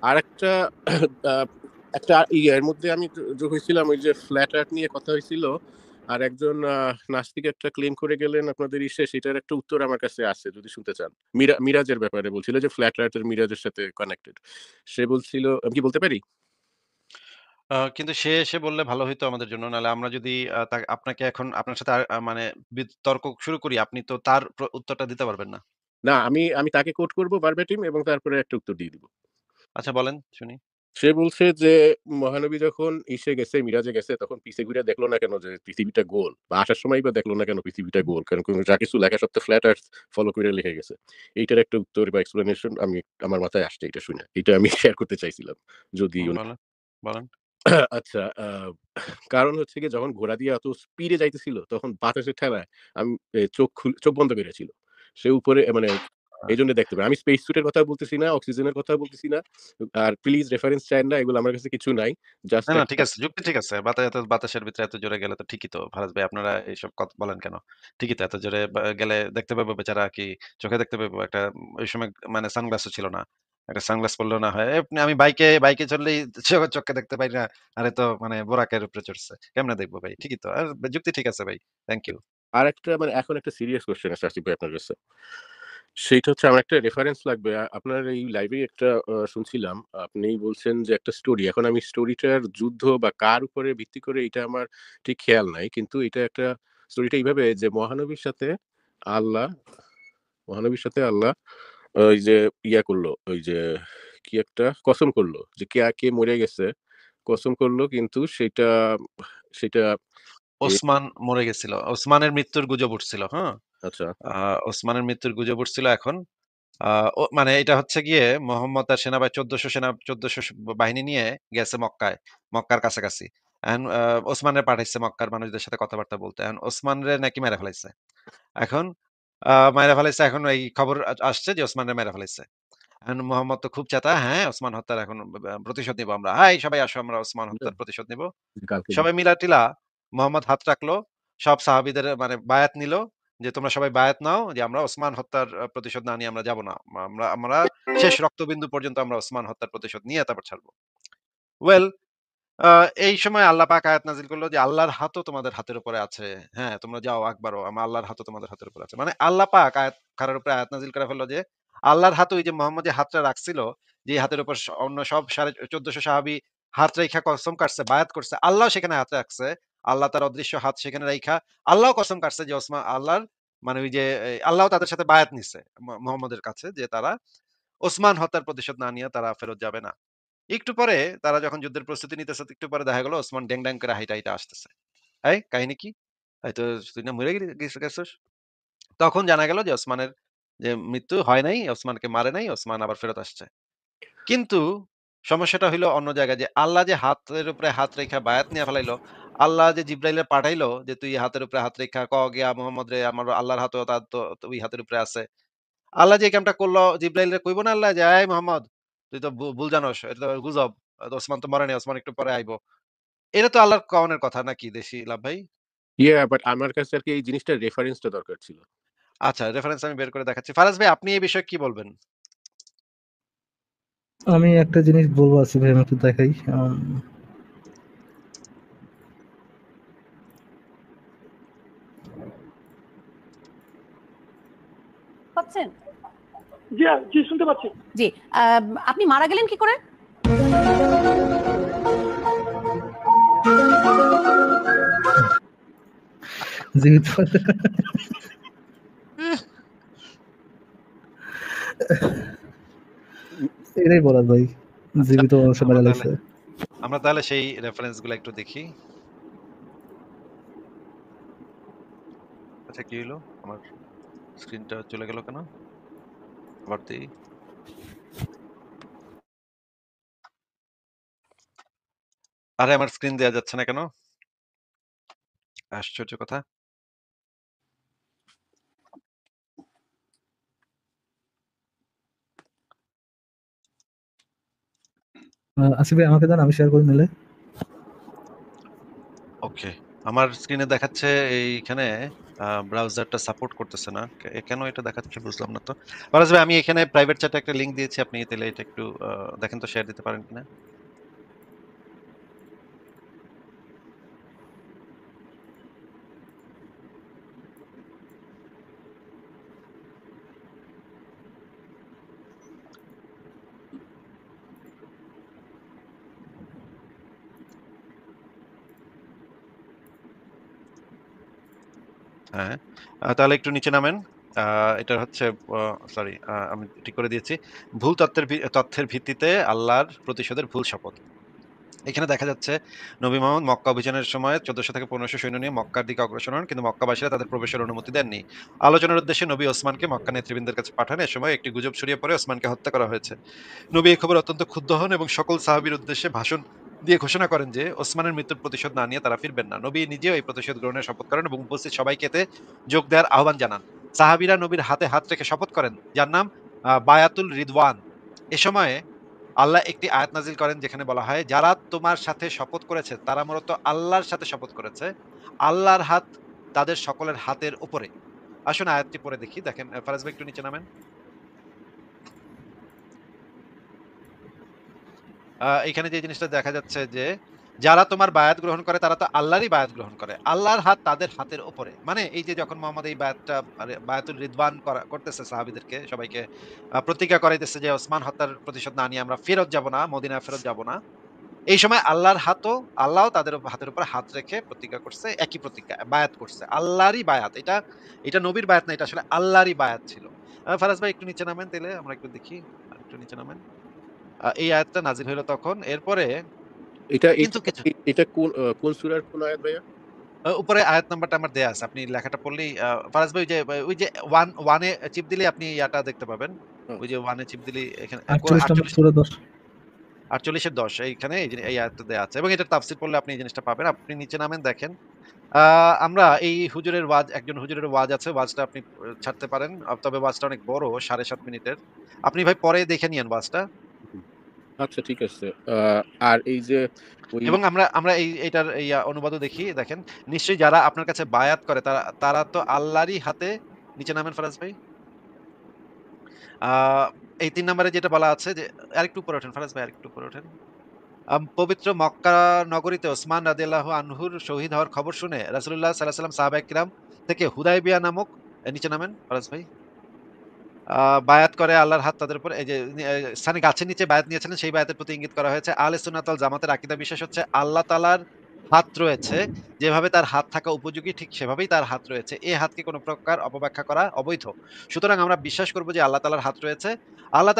আরেকটা আ একটা এর মধ্যে আমি যোগ হইছিলাম ওই যে ফ্ল্যাট আর্থ নিয়ে কথা হইছিল। আর একজন নাস্তিক একটা ক্লেম করে গেলেন আপনাদের সেটার একটা উত্তর আমার কাছে আছে যদি শুনতে চান। মিরাজের ব্যাপারে বলছিল যে ফ্ল্যাট আর্থ এর মিরাজের সাথে কানেক্টেড। সে বলছিল আমি কি বলতে পারি? কিন্তু সে এসে বললে ভালো হইতো আমাদের জন্য। নাহলে আমরা যদি আপনাকে এখন আপনার সাথে মানে তর্ক শুরু করি, আপনি তো তার উত্তরটা দিতে পারবেন না। না আমি তাকে কোট করব ভার্বাটিম এবং তারপরে একটা উত্তর দিয়ে দিব। আচ্ছা বলেন শুনি। সে বলছে যে মহানবী যখন গেছে, মিরাজে গেছে তখন পিছে ঘুরে দেখলো না কেন যে পৃথিবীটা গোল? বা আসার সময়ই বা দেখলো না কেন পৃথিবীটা গোল? কারণ যা কিছু লেখা সব তো ফ্ল্যাট আর্থ ফলো করে লিখে গেছে। এইটার একটা উত্তর বা এক্সপ্লেনেশন আমার মাথায় আসছে এটা শুনে। এটা আমি শেয়ার করতে চাইছিলাম। যদি উনি বলেন, বলেন। আচ্ছা কারণ হচ্ছে গিয়ে যখন ঘোড়া দিয়ে এত স্পিডে যাইতেছিল তখন বাতাসের ঠেলায় আমি চোখ বন্ধ কইরা ছিল। সে উপরে মানে এজন্য দেখতে পাই। আমি স্পেস স্যুট এর কথা বলতেছি না, অক্সিজেনের কথা বলতেছি না। আর প্লিজ রেফারেন্স চায়েন না। এগুলো আমার কাছে কিছু নাই। জাস্ট না, না ঠিক একটা আছে। যুক্তি ঠিক আছে। বাতাসের ভিতরে এত জোরে গেলে তো ঠিকই তো। ফারাজ ভাই আপনারা এইসব কথা বলেন কেন? ঠিকই তো এত জোরে গেলে দেখতে পাবো বেচারা কি চোখে দেখতে পাবো। একটা ওই সময় মানে সানগ্লাসও ছিল না। একটা সানগ্লাস পড়লেও না হয়। আমি বাইকে চড়লেই চোখে দেখতে পাই না। আর এ তো মানে বোরাকের উপরে চড়ছে। কেমনে দেখবো ভাই? ঠিকই তো। আর যুক্তি ঠিক আছে ভাই। Thank you. আরেকটা মানে এখন একটা সিরিয়াস কোয়েশ্চেন আছে আসিফ ভাই আপনার কাছে। সেইটা হচ্ছে আমার একটা রেফারেন্স লাগবে। আপনার এই লাইভেই একটা শুনছিলাম। আপনি বলছেন যে একটা স্টোরি। এখন আমি স্টোরিটার যুদ্ধ বা কার উপরে ভিত্তি করে এটা আমার ঠিক খেয়াল নাই। কিন্তু এটা একটা স্টোরিটা এইভাবে যে আল্লাহ আল্লাহ ওই যে করলো, ওই যে কি একটা কসম করলো যে কে মরে গেছে। কসম করলো কিন্তু সেটা এ ওসমান মরে গেছিল। ওসমানের মৃত্যুর গুজব উঠছিল, হ্যাঁ? আচ্ছা, আ ওসমানের মৃত্যুর গুজব উঠছিল এখন। আ মানে এটা হচ্ছে গিয়ে মোহাম্মদ তার ১৪০০ বাহিনী নিয়ে গেছে মক্কায়, মক্কার কাছাকাছি। এখন ওসমানরে পাঠাইছে মক্কার মানুষদের সাথে কথাবার্তা বলতে। এখন ওসমানরে নাকি মেরে ফেলাইছে। এখন মাইরা ফেলাইছে, এখন এই খবর আসছে যে ওসমানরে মেরে ফেলাইছে। এখন মোহাম্মদ তো খুব চেতা, হ্যাঁ, ওসমান হত্যার এখন প্রতিশোধ নিবো আমরা। হাই সবাই আসো আমরা ওসমান হত্যার প্রতিশোধ নিবো। কালকে সবাই মিলা-টিলা মোহাম্মদ হাত রাখলো। সব সাহাবীদের মানে বায়াত নিল যে, "তোমরা সবাই বায়াত নাও যে আমরা ওসমান হত্যার প্রতিশোধ না নিয়ে আমরা যাব না। আমরা আমরা শেষ রক্তবিন্দু পর্যন্ত আমরা ওসমান হত্যার প্রতিশোধ নিয়ে তারপর ছাড়ব।" ওয়েল আ এই সময় আল্লাহ পাক আয়াত নাযিল করল যে, "আল্লাহর হাতও তোমাদের হাতের উপরে আছে। হ্যাঁ, তোমরা যাও আগ বাড়ো। আল্লাহর হাতও তোমাদের হাতের উপরে আছে।" মানে আল্লাহ পাক কারোর উপরে আয়াত নাযিল করে ফেলল যে, আল্লাহর হাত ওই যে মোহাম্মদ যে হাতটা রাখছিল, যে হাতের উপর অন্য সব ১৪৫০ সাহাবী হাত রাইখা কসম কাটছে, বায়াত করছে। আল্লাহও সেখানে হাত রাখছে। আল্লাহ তার অদৃশ্য হাত সেখানে রাইখা আল্লাহও কসম কাটছে যে আল্লাহর মানে ওই যে আল্লাহও তাদের সাথে বায়াত নিছে মোহাম্মদের কাছে যে তারা ওসমান হত্যার প্রতিশোধ না নিয়ে তারা ফেরত যাবে না। একটু পরে তারা যখন যুদ্ধের প্রস্তুতি নিতেছে, একটু পরে দেখা গেল ওসমান ড্যাং, ড্যাং করে হাইটা, হাইটা আসতেছে। এই কাহিনী কি? এই তো তুই না মরে গেছস? তখন জানা গেল যে ওসমানের যে মৃত্যু হয় নাই, ওসমানকে মারে নাই, ওসমান আবার ফেরত আসছে। কিন্তু সমস্যাটা হইলো অন্য জায়গায় যে আল্লাহ যে হাতের উপরে হাত রেখা বায়াত নিয়া ফেলাইলো, আল্লাহ যে জিব্রাইলে পাঠাইলো যে তুই হাতের উপরে হাত রেখা গিয়া মুহাম্মদ রে আমার আল্লাহর হাতও তার তো ওই হাতের উপরে আছে। আল্লাহ যে এই কামটা করলো জিব্রাইলরে কইব না আল্লাহ যে, "এই মুহাম্মদ তুই তো ভুল জানোস। এটা তো গুজব। ওসমান তো মরে নাই। ওসমান একটু পরে আইবো।" এটা তো আল্লাহর কওনের কথা নাকি দেশি লাভ ভাই? বাট আমার কাছে আরকি এই জিনিসটার রেফারেন্সটা দরকার ছিল। আচ্ছা রেফারেন্স আমি বের করে দেখাচ্ছি। ফারাজ ভাই আপনি এই বিষয়ে কি বলবেন? আমি একটা জিনিস বলবো আসিফ ভাই, আমি একটু দেখাই। পাচ্ছেন? জি শুনতে পাচ্ছি। জি। আপনি মারা গেলেন কি করে? জীবিত এটাই বলার ভাই। আচ্ছা জীবিত মানুষের আমরা মেরে তাহলে লাগছে। আমরা তাহলে সেই রেফারেন্স গুলো একটু দেখি। আচ্ছা কি হইলো? আমার স্ক্রিনটা চলে গেল কেন? আবার দেই। আরে আমার স্ক্রিন দেয়া যাচ্ছে না কেন? আশ্চর্য কথা। আসিফ ভাই আমাকে দেন, আমি শেয়ার করে নিলে। ওকে। আমার স্ক্রিনে দেখাচ্ছে এইখানে ব্রাউজারটা সাপোর্ট করতেছে না। কেন এটা দেখাচ্ছে বুঝলাম না তো। ফারাজ ভাই, আমি এখানে প্রাইভেট চ্যাটে একটা লিংক দিয়েছি। আপনি তাহলে এটা একটু দেখেন তো, শেয়ার দিতে পারেন কিনা? হ্যাঁ, তাহলে একটু নিচে নামেন। এটা হচ্ছে সরি, আমি ঠিক করে দিয়েছি। ভুল তথ্যের ভিত্তিতে আল্লাহর প্রতিশোধের ভুল শপথ। এখানে দেখা যাচ্ছে নবী মোহাম্মদ মক্কা অভিযানের সময় ১৪০০ থেকে ১৫০০ সৈন্য নিয়ে মক্কার দিকে অগ্রসর হন, কিন্তু মক্কাবাসীরা তাদের প্রবেশের অনুমতি দেননি। আলোচনার উদ্দেশ্যে নবী ওসমানকে মক্কা নেতৃবৃন্দের কাছে পাঠান। এ সময় একটি গুজব ছড়িয়ে পড়ে ওসমানকে হত্যা করা হয়েছে। নবী এই খবর অত্যন্ত ক্ষুব্ধ হন এবং সকল সাহাবীর উদ্দেশ্যে ভাষণ দিয়ে ঘোষণা করেন যে ওসমানের মৃত্যুর প্রতিশোধ না নিয়ে তারা ফিরবেন না। নবী নিজেও এই প্রতিশোধ গ্রহণের শপথ করেন এবং উপস্থিত সবাইকে এতে যোগ দেওয়ার আহ্বান জানান। সাহাবীরা নবীর হাতে হাত রেখে শপথ করেন, যার নাম বায়াতুল রিদওয়ান। এ সময়ে আল্লাহ একটি আয়াত নাজিল করেন যেখানে বলা হয়, যারা তোমার সাথে শপথ করেছে তারা মূলত আল্লাহর সাথে শপথ করেছে। আল্লাহর হাত তাদের সকলের হাতের উপরে। আসুন আয়াতটি পড়ে দেখি। দেখেন, ফারাজ ভাই একটু নিচে নামেন। এখানে যে জিনিসটা দেখা যাচ্ছে যে যারা তোমার বায়াত গ্রহণ করে তারা তো আল্লাহরই বায়াত গ্রহণ করে। আল্লাহর হাত তাদের হাতের উপরে। মানে এই যে যখন মোহাম্মদ এই বায়াতটা বায়াতুল রিদওয়ান করতেছে সাহাবীদেরকে সবাইকে প্রতিজ্ঞা করাইতেছে যে ওসমান হত্যার প্রতিশোধ না নিয়ে আমরা ফেরত যাব না, মদিনায় ফেরত যাব না। এই সময় আল্লাহও তাদের হাতের উপর হাত রেখে প্রতিজ্ঞা করছে, একই প্রতিজ্ঞা বায়াত করছে। আল্লাহরই বায়াত। এটা নবীর বায়াত না, এটা আসলে আল্লাহরই বায়াত ছিল। ফারাজ ভাই একটু নিচে নামেন তাইলে আমরা একটু দেখি। একটু নিচে নামেন। এই আয়াতটা নাজিল হইল তখন। এরপরে এটা কিন্তু এটা কিছু এটা কোন সূরার কোন আয়াত ভাইয়া? উপরে আয়াত নাম্বারটা আমার দেয়া আছে। আপনি লেখাটা পড়লেই ফারাজ ভাই ওই যে 1 এ চিপ দিলেই আপনি ইয়াটা দেখতে পাবেন। ওই যে 1 এ চিপ দিলেই এখানে 48 নম্বর 48 সূরা 10। ৪৮ এর ১০ এইখানে এই আয়াতটা দেয়া আছে এবং এটার তাফসীর পড়লে আপনি এই জিনিসটা পাবেন। আপনি নিচে নামেন দেখেন। আমরা এই হুজুরের একজন হুজুরের ওয়াজ আছে। ওয়াজটা আপনি ছাড়তে পারেন। তবে ওয়াজটা অনেক বড়, ৭.৫ মিনিটের। আপনি ভাই পরে দেখে নিয়েন ওয়াজটা। হুম। আচ্ছা ঠিক আছে। আর এই যে ওই এবং আমরা আমরা এইটার অনুবাদও দেখি। দেখেন, নিশ্চয়ই যারা আপনার কাছে বায়াত করে তারা তারা তো আল্লাহরই হাতে। নিচে নামেন ফারাজ ভাই। আ এই ৩ নাম্বারে যেটা বলা আছে যে আরেকটু উপরে ওঠেন ফারাজ ভাই, আরেকটু উপরে ওঠেন। পবিত্র মক্কা নগরীতে ওসমান রাদিয়াল্লাহু আনহুর শহীদ হওয়ার খবর শুনে রাসূলুল্লাহ সাল্লাল্লাহু আলাইহি ওয়াসাল্লাম সাহাবায়ে কিরাম থেকে হুদায়বিয়া নামক নিচে নামেন ফারাজ ভাই। আ বায়াত করে আল্লাহর হাত তাদের উপর। এই যে স্থানে গাছের নিচে বায়াত নিয়েছিলেন সেই বায়াতের প্রতি ইঙ্গিত করা হয়েছে। আহলে সুন্নাত ওয়াল জামাতের আকীদা বিশ্বাস হচ্ছে আল্লাহ তাআলার হাত রয়েছে। যেভাবে তার হাত থাকা উপযোগী ঠিক সেভাবেই তার হাত রয়েছে। এই হাতকে কোন প্রকার অপব্যাখ্যা করা অবৈধ। সুতরাং আমরা বিশ্বাস করব যে আল্লাহ তাআলার হাত রয়েছে। আল্লাহ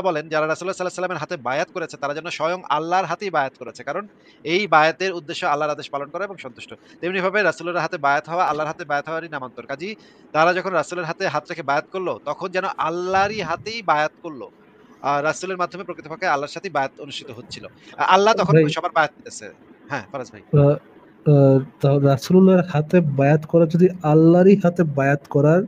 বলেন যারা রাসূলুল্লাহ সাল্লাল্লাহু আলাইহি ওয়াসাল্লামের হাতে বায়াত করেছে তারা যেন স্বয়ং আল্লাহর হাতেই বায়াত করেছে। কারণ এই বায়াতের উদ্দেশ্য আল্লাহর আদেশ পালন করা এবং সন্তুষ্ট। তেমনিভাবে রাসূলের হাতে বায়াত হওয়া আল্লাহর হাতে বায়াত হওয়ারই নামান্তর। কাজেই তারা যখন রাসূলের হাতে হাত রেখে বায়াত করলো, তখন যেন আল্লাহরই হাতেই বায়াত করলো। রাসূলের মাধ্যমে প্রকৃতপক্ষে আল্লাহর সাথেই বায়াত অনুষ্ঠিত হচ্ছিল। আল্লাহ তখন ভাই সবার বায়াত নিতেছে। হ্যাঁ, ফারাজ ভাই। আ আ রাসূলুল্লাহর হাতে বায়াত করা যদি আল্লাহরই হাতে বায়াত করার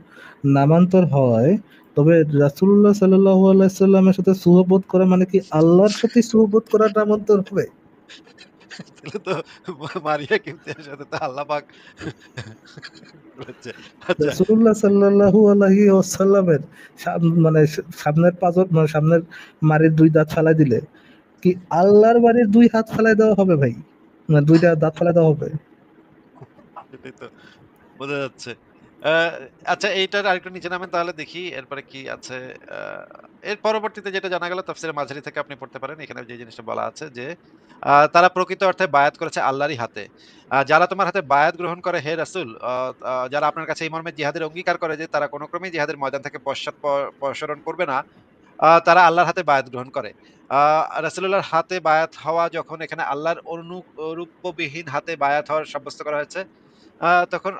নামান্তর হয়, তবে রাসূলুল্লাহ সাল্লাল্লাহু আলাইহি ওয়াসাল্লামের সাথে সুহবত করা মানে কি আল্লাহর সাথে সুহবত করার নামান্তর হবে? তাহলে তো মারিয়া কিবতিয়ার সাথে তো আল্লাহ পাক বলেছে। আচ্ছা, রাসূলুল্লাহ সাল্লাল্লাহু আলাইহি ওয়াসাল্লামের মানে সামনের পাঁজর মানে সামনের মাড়ির ২ দাঁত ফালাই দিলে কি আল্লাহর বাড়ির ২ হাত ফালাই দেওয়া হবে ভাই? না ২ টা দাঁত ফালাই দেওয়া হবে? এটাই তো বোঝা যাচ্ছে। আ আচ্ছা, এইটার আরেকটু নিচে নামেন তাহলে দেখি এরপরে কি আছে। আ এর পরবর্তীতে যেটা জানা গেল তাফসীরে মাঝারি থেকে আপনি পড়তে পারেন। এখানে যে জিনিসটা বলা আছে যে তারা প্রকৃত অর্থে বায়াত করেছে আল্লাহরই হাতে। যারা তোমার হাতে বায়াত গ্রহণ করে হে রাসূল, যারা আপনার কাছে এই মর্মে জিহাদের অঙ্গীকার করে যে তারা কোন ক্রমেই জিহাদের ময়দান থেকে পসরণ করবে না, তারা আল্লাহর হাতে বায়াত গ্রহণ করে। আ রাসূলুল্লাহর হাতে বায়াত হওয়া যখন এখানে আল্লাহর অনুরূপবিহীন হাতে বায়াত হওয়ার সাব্যস্ত করা হয়েছে, তখন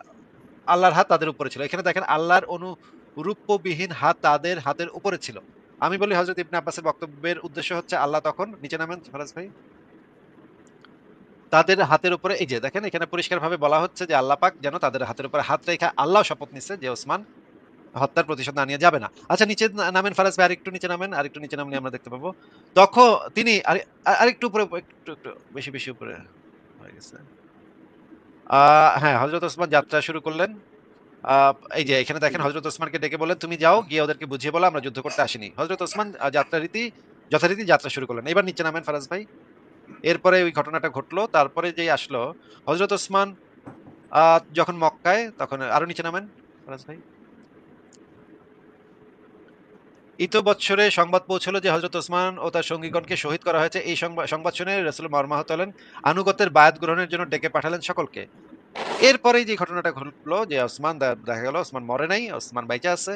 আল্লাহর হাত তাদের উপরে ছিল। এখানে দেখেন আল্লাহর অনুরূপবিহীন হাত তাদের হাতের উপরে ছিল। আমি বলি হযরত ইবনে আব্বাসের বক্তব্যের উদ্দেশ্য হচ্ছে আল্লাহ তখন নিচে নামেন ফারাজ ভাই। তাদের হাতের উপরে এই যে দেখেন এখানে পরিষ্কারভাবে বলা হচ্ছে যে আল্লাহ পাক যেন তাদের হাতের উপরে হাত রেখে আল্লাহ শপথ নিচ্ছে যে ওসমান হত্যার প্রতিশোধ না নিয়ে যাবে না। আচ্ছা, নিচে নামেন ফারাজ ভাই, আরেকটু নিচে নামেন। আরেকটু নিচে নামলে আমরা দেখতে পাবো। তখন তিনি আরেকটু উপরে, একটু বেশি উপরে হয়ে গেছে। হ্যাঁ, হযরত ওসমান যাত্রা শুরু করলেন। আ এই যে এখানে দেখেন হযরত ওসমানকে ডেকে বললেন, "তুমি যাও, গিয়ে ওদেরকে বুঝিয়ে বলো আমরা যুদ্ধ করতে আসিনি।" হযরত ওসমান যথারীতি যাত্রা শুরু করলেন। এবার নিচে নামেন ফারাজ ভাই। এরপরে ওই ঘটনাটা ঘটলো। তারপরে যেই আসলো হযরত ওসমান আ যখন মক্কায় তখন আরো নিচে নামেন ফারাজ ভাই। ইতবৎসরে সংবাদ পৌঁছলো যে হযরত ওসমান ও তার সঙ্গীগণকে শহীদ করা হয়েছে। এই সংবাদ শুনে রাসূল মর্মাহত হলেন। আনুগত্যের বায়াত গ্রহণের জন্য ডেকে পাঠালেন সকলকে। এরপরেই যে ঘটনাটা ঘটলো যে ওসমান দেখা গেল ওসমান মরে নাই, ওসমান বাইচা আছে।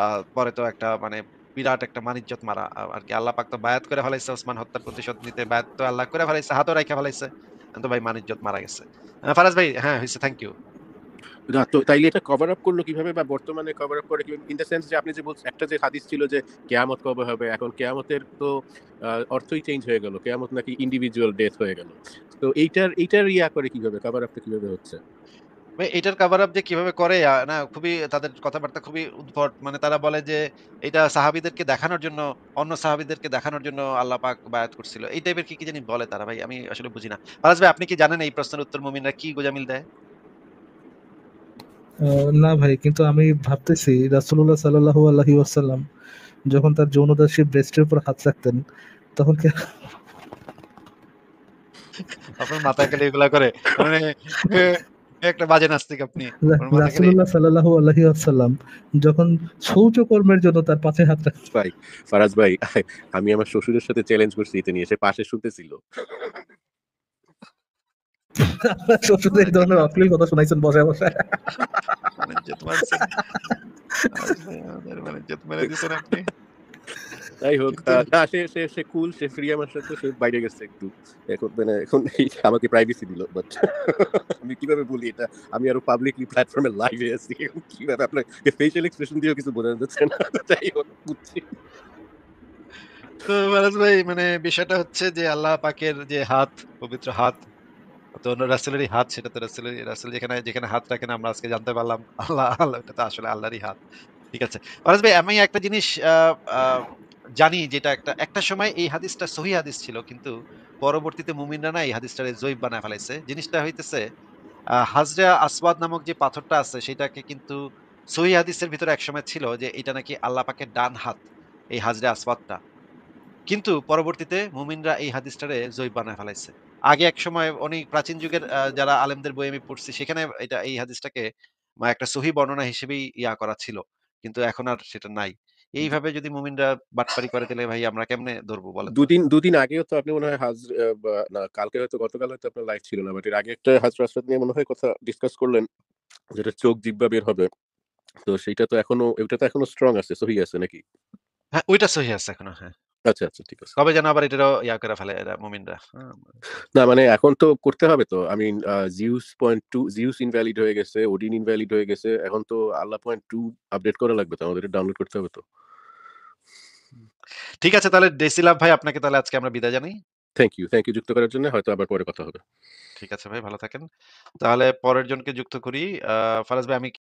আ পরে তো একটা মানে বিরাট একটা মানিজ্জত মারা আরকি আল্লাহ পাক তো বায়াত করে ফেলাইছে ওসমান হত্যার প্রতিশোধ নিতে বায়াত তো আল্লাহ করে ফেলাইছে, হাতও রাইখা ফেলাইছে। এখন তো ভাই মানিজ্জত মারা গেছে। ফারাজ ভাই হ্যাঁ, হইছে থ্যাংক ইউ। না তো তাইলে এটা কভার আপ করলো কিভাবে বা বর্তমানে কভার আপ করে কিভাবে? ইন দ্য সেন্স যে আপনি যে বলছেন একটা যে হাদিস ছিল যে কেয়ামত কবে হবে? এখন কেয়ামতের তো অর্থই চেঞ্জ হয়ে গেল। কেয়ামত নাকি ইন্ডিভিজুয়াল ডেথ হয়ে গেল। তো এইটার করে কিভাবে? কভার আপটা কিভাবে হচ্ছে? ভাই এটার কভার আপ যে কিভাবে করে না খুবই তাদের কথাবার্তা খুবই উদ্ভট। মানে তারা বলে যে এটা সাহাবীদেরকে দেখানোর জন্য অন্য সাহাবীদেরকে দেখানোর জন্য আল্লাহ পাক বায়াত করছিল। এই টাইপের কি জানি বলে তারা ভাই। আমি আসলে বুঝি না। ফারাজ ভাই আপনি কি জানেন এই প্রশ্নের উত্তর মুমিনরা কি গোঁজামিল দেয়? না ভাই, কিন্তু আমি ভাবতেছি রাসূলুল্লাহ সাল্লাল্লাহু আলাইহি ওয়াসাল্লাম যখন তার যৌনদাসী ব্রেস্টের উপর হাত রাখতেন তখন কি আপনার মাথায় খালি এগুলা করে মানে এ একটা বাজে নাস্তিক আপনি। আপনার মাথায় খালি রাসূলুল্লাহ সাল্লাল্লাহু আলাইহি ওয়াসাল্লাম যখন শৌচকর্মের জন্য তার পাছে হাত রাখতেন? ভাই, ফারাজ ভাই আমি আমার শ্বশুরের সাথে চ্যালেঞ্জ করছি এটা নিয়ে। সে পাশে শুনতেছিল। আপনার শ্বশুর এই ধরনের অশ্লীল কথা শোনাইছেন বসায় বসায়? বাণিজ্যত মারছেন। ফারাজ ভাই আমাদের বাণিজ্যত মেরে দিছেন আপনি। যাই হোক, কিন্তু না সে কুল, সে ফ্রি আমার সাথে, সে বাইরে গেছে একটু। এখন আমাকে প্রাইভেসি দিল। বাট আমি কিভাবে বলি এটা? আমি আরো পাবলিকলি প্ল্যাটফর্মে লাইভে আছি। এখন কিভাবে আপনাকে ফেশিয়াল এক্সপ্রেশন দিয়েও কিছু বোঝানো যাচ্ছে না। যাই হোক বুঝছি। তো ফারাজ ভাই মানে বিষয়টা হচ্ছে যে আল্লাহ পাকের যে হাত, পবিত্র হাত তো অন্য রাসূলেরই হাত সেটা তো রাসূল যেখানে হাত রাখেন আমরা আজকে জানতে পারলাম আল্লাহ এটা তো আসলে আল্লাহরই হাত। ঠিক আছে। ফারাজ ভাই আমি একটা জিনিস আ আ জানি যেটা একটা সময় এই হাদিসটা সহিহ হাদিস ছিল। কিন্তু পরবর্তীতে মুমিনরা না এই হাদিসটারে যঈফ বানায় ফেলাইছে। জিনিসটা হইতেছে হাজরা আসওয়াদ নামক যে পাথরটা আছে সেটাকে কিন্তু সহিহ হাদিসের ভিতরে একসময় ছিল যে এটা নাকি আল্লাহ পাকের ডান হাত, এই হাজরে আসওয়াদটা। কিন্তু পরবর্তীতে মুমিনরা এই হাদিসটারে যঈফ বানায় ফেলাইছে। আগে একসময় অনেক প্রাচীন যুগের যারা আলেমদের বই আমি পড়ছি সেখানে এই হাদিসটাকে একটা সহিহ বর্ণনা হিসেবেই করা ছিল। কিন্তু এখন আর সেটা নাই। এইভাবে যদি মুমিনরা বাটপারি করে তাহলে ভাই আমরা কেমনে ধরবো বলেন তো? দুদিন আগেও তো আপনি মনে হয় বা না কালকে হয়তো গতকাল হয়তো আপনার লাইভ ছিল না। বাট এর আগে একটা হাজরাত নিয়ে মনে হয় কথা ডিসকাস করলেন। যেটা চোখ জিহ্বা বের হবে। তো সেইটা তো এখনো ওইটা তো এখনো স্ট্রং আছে, সহিহ আছে নাকি? হ্যাঁ, ওইটা সহিহ আছে এখনো হ্যাঁ। আচ্ছা, আচ্ছা ঠিক আছে। কবে যেন আবার এটারও করে ফেলে এরা মুমিনরা। হ্যাঁ? না মানে এখন তো করতে হবে তো। I mean জিউস ইনভ্যালিড হয়ে গেছে, ওডিন ইনভ্যালিড হয়ে গেছে। এখন তো আল্লাহ পয়েন্ট 2 আপডেট করা লাগবে তো। আমাদের এটা ডাউনলোড করতে হবে তো। ঠিক আছে তাহলে ডেসিলাভ ভাই আপনাকে তাহলে আজকে আমরা বিদায় জানাই। থ্যাংক ইউ যুক্ত করার জন্য। হয়তো আবার পরে কথা হবে। ঠিক আছে ভাই ভালো থাকেন। তাহলে পরের জনকে যুক্ত করি। ফারাজ ভাই আমি